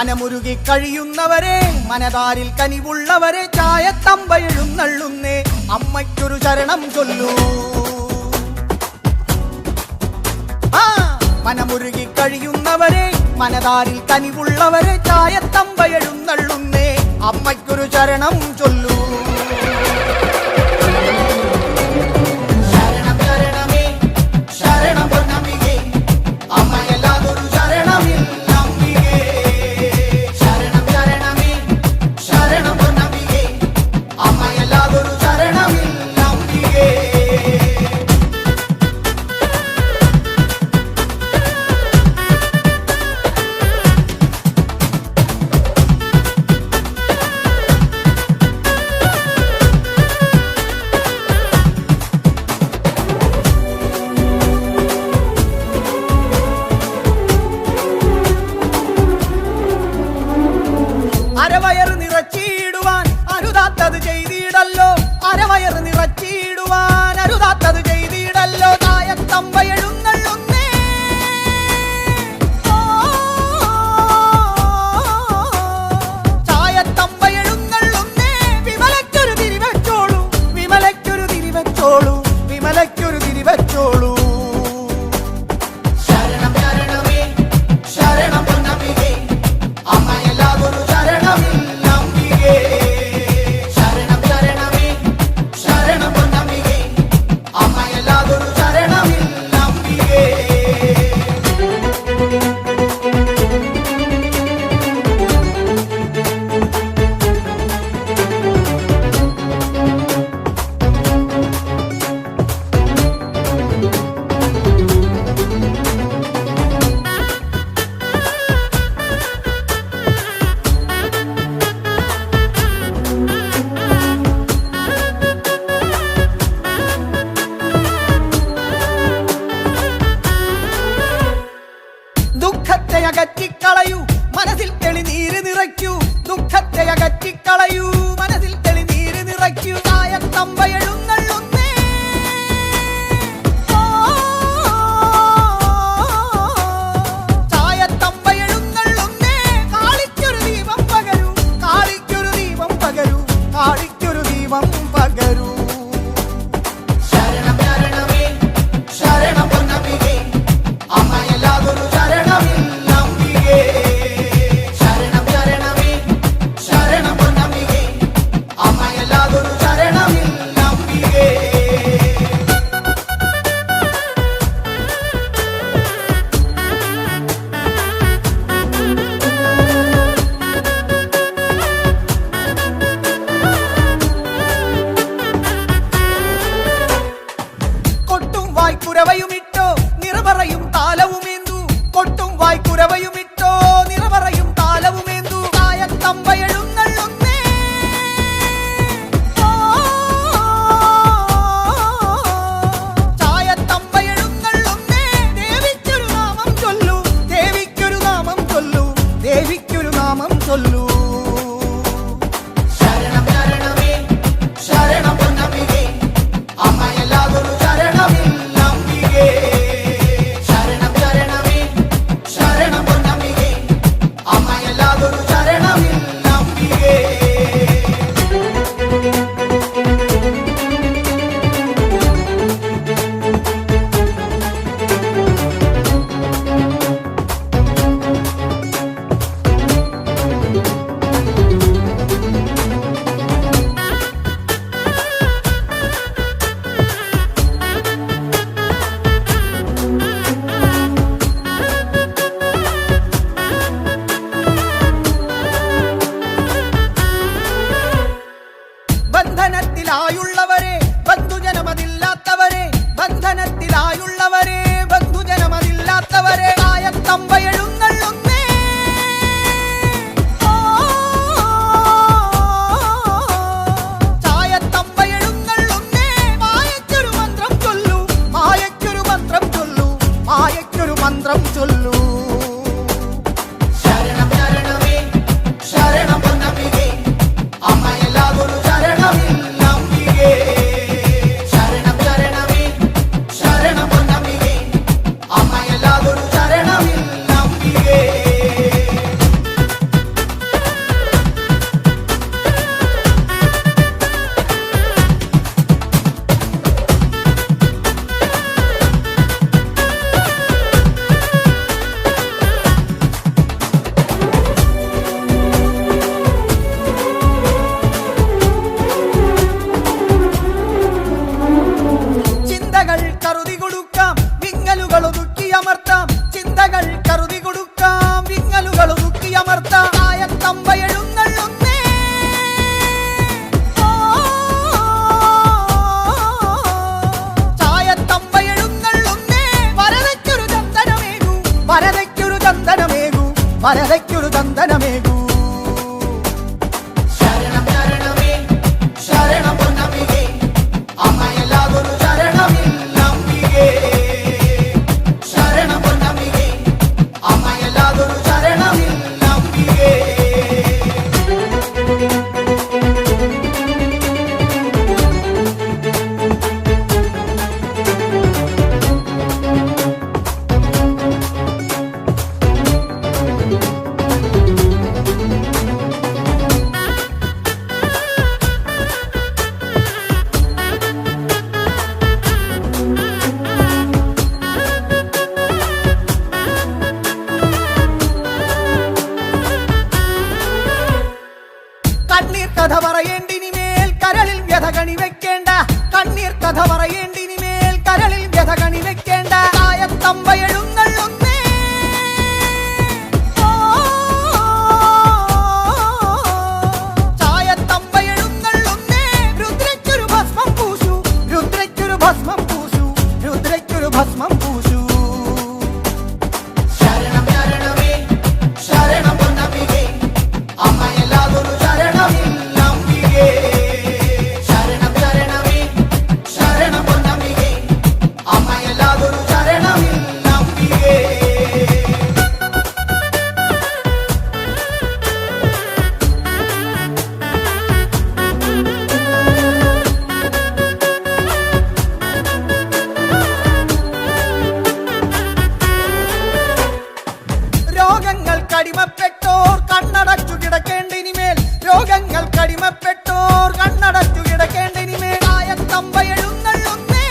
മനമുരുകി കഴിയുന്നവരെ മനതാരിൽ കനിവുള്ളവരെ ചായത്തമ്പ എഴുന്നള്ളുന്നേ അമ്മയ്ക്കൊരു ശരണം ചൊല്ലൂ. മനമുരുകി കഴിയുന്നവരെ മനതാരിൽ കനിവുള്ളവരെ ചായത്തമ്പ എഴുന്നള്ളുന്നേ അമ്മയ്ക്കൊരു ശരണം ചൊല്ലൂ. അരവയറ് നിറച്ചിടുവാൻ അരുതാത്തത് ചെയ്തിടല്ലോ, അരവയറ് നിറച്ചിടുവാൻ അരുതാത്തത് ചെയ്തിടല്ലോ. ചായത്തമ്പ എഴുന്നള്ളുന്നേ ചായത്തമ്പ എഴുന്നള്ളുന്നേ വിമലയ്ക്കൊരു തിരിവെച്ചോളൂ, വിമലയ്ക്കൊരു തിരിവെച്ചോളൂ, വിമലയ്ക്കൊരു തിരിവെച്ചോളൂ. ദുഃഖത്തെ അകറ്റിക്കളയൂ, മനസ്സിൽ തെളിനീര് നിറയ്ക്കൂ, ദുഃഖത്തെ അകറ്റിക്കളയൂ, മനസ്സിൽ തെളിനീര് നിറയ്ക്കൂ. ചായത്തമ്പ എഴുന്നള്ളുന്നേ ചായത്തമ്പ എഴുന്നള്ളുന്നേ കാളിക്കൊരു ദീപം പകരൂ, കാളിക്കൊരു ദീപം പകരൂ, കാളിക്കൊരു ദീപം പകരൂ. ശരണം വരതയ്ക്കൊരു ചന്ദനമേകൂ, വരതയ്ക്കൊരു ചന്ദനമേകൂ. ശരണം ശരണമേ ശരണം പൊന്നമ്പികേ, അമ്മയല്ലാതൊരു ശരണമില്ലമ്പികേ. ശരണം പൊന്നമ്പികേ, അമ്മയല്ലാതൊരു ശരണമില്ലമ്പികേ. കണ്ണീർ കഥ പറയേണ്ടിനിമേൽ കരളിൽ വ്യഥ കണി വെക്കേണ്ട, കണ്ണീർ കഥ പറയേണ്ടിനിമേൽ കരളിൽ വ്യഥ കണി വെക്കേണ്ട. കായത്തമ്പ എഴുന്നള്ളുന്നേ, ചായത്തമ്പ എഴുന്നള്ളുന്നേ. രുദ്രയ്ക്കൊരു ഭസ്മം പൂശു, രുദ്രയ്ക്കൊരു ഭസ്മം പൂശു, രുദ്രയ്ക്കൊരു ഭസ്മം പൂശു. ശരണം ശരണമേ ശരണം പൊന്നമ്പികേ, അമ്മയല്ലാതൊരു ശരണമില്ലമ്പികേ. ശരണം ശരണമേ ശരണം പൊന്നമ്പികേ, അമ്മയല്ലാതൊരു ശരണമില്ലമ്പികേ. രോഗങ്ങൾക്കടിമപ്പെട്ടോർ കണ്ണടച്ചു കിടക്കേണ്ടിനിമേൽ, രോഗങ്ങൾക്കടിമപ്പെട്ടോർ കണ്ണടച്ചു കിടക്കേണ്ടിനിമേൽ. കായത്തമ്പ എഴുന്നള്ളുന്നേ,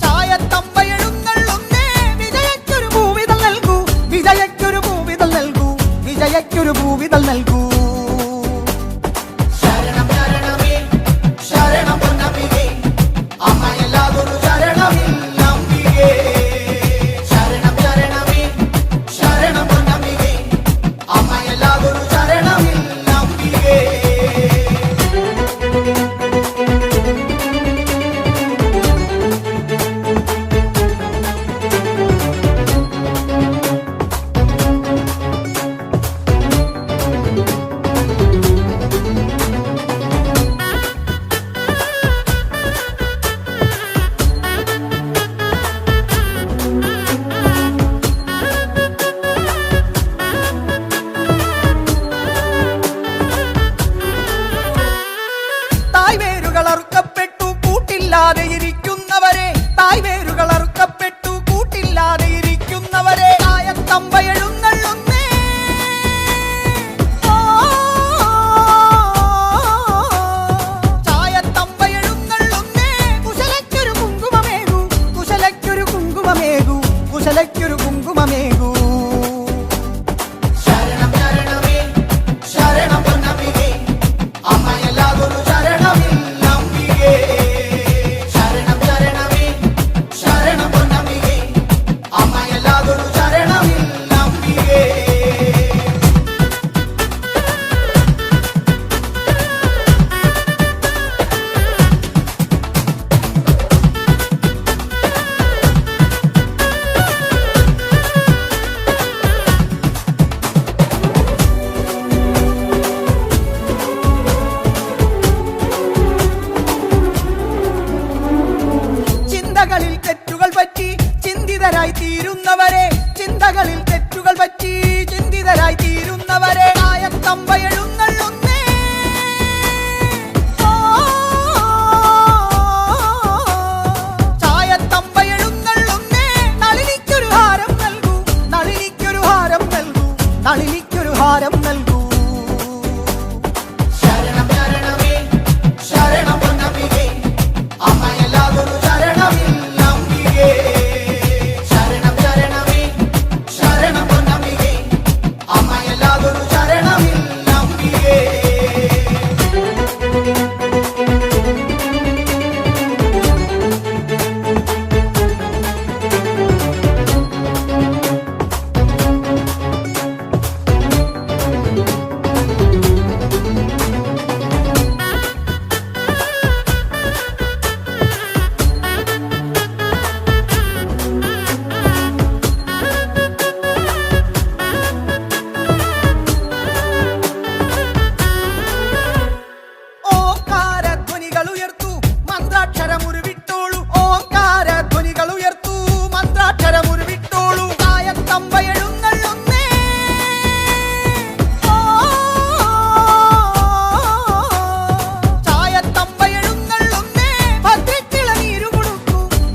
ചായത്തമ്പ എഴുന്നള്ളുന്നേ. വിജയയ്ക്കൊരു ഭൂവിതൽ നൽകൂ, വിജയയ്ക്കൊരു ഭൂവിതൽ നൽകൂ, വിജയയ്ക്കൊരു ഭൂവിതൽ നൽകൂ. ശരണം ശരണമേ ശരണം പൊന്നമ്പികേ, അമ്മയല്ലാതൊരു ശരണമില്ലമ്പികേ. ശരണം ശരണമേ ശരണം പൊന്നമ്പികേ, അമ്മയല്ലാതൊരു ശരണമില്ലമ്പികേ. തായ്വേരുകൾ അറുക്കപ്പെട്ടു കൂട്ടില്ലാതെ ഇരിക്കുന്നവരെ, തായ്വേരുകൾ അറുക്കപ്പെട്ടു കൂട്ടില്ലാതെ ഇരിക്കുന്നവരെ. കായത്തമ്പ എഴുന്നള്ളുന്നേ, ചായത്തമ്പ എഴുന്നള്ളുന്നേ. കുശലയ്ക്കൊരു കുങ്കുമമേകൂ, കുശലയ്ക്കൊരു കുങ്കുമമേകൂ, കുശലയ്ക്കൊരു കുങ്കുമമേകൂ. ശരണം ശരണമേ ശരണം പൊന്നമ്പികേ, അമ്മയല്ലാതൊരു ശരണമില്ലമ്പികേ. ശരണം ശരണമേ ശരണം പൊന്നമ്പികേ, അമ്മയല്ലാതൊരു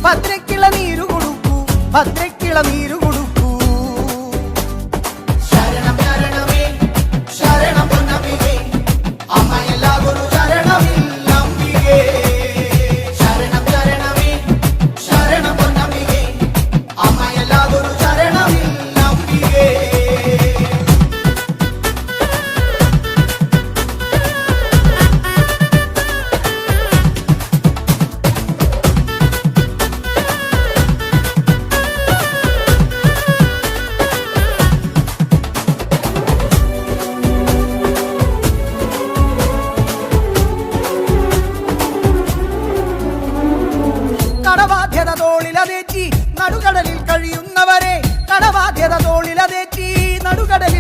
ഭദ്രക്കിള നീരു കൊടുക്കൂ, ഭദ്രക്കിള നീരു കൊടുക്കൂ. ശരണം ശരണമേ ശരണം പൊന്നമ്പികേ, അമ്മയെല്ലാവരും ശരണമില്ലമ്പികേ. ശരണം ശരണമേ ശരണം പൊന്നമ്പികേ, അമ്മയെല്ലാവരും ശരണമില്ലമ്പികേ. കടബാധ്യത തോളിലതേറ്റി നടുകടലിൽ കഴിയുന്നവരെ, കടബാധ്യത തോളിലതേറ്റി നടുകടലിൽ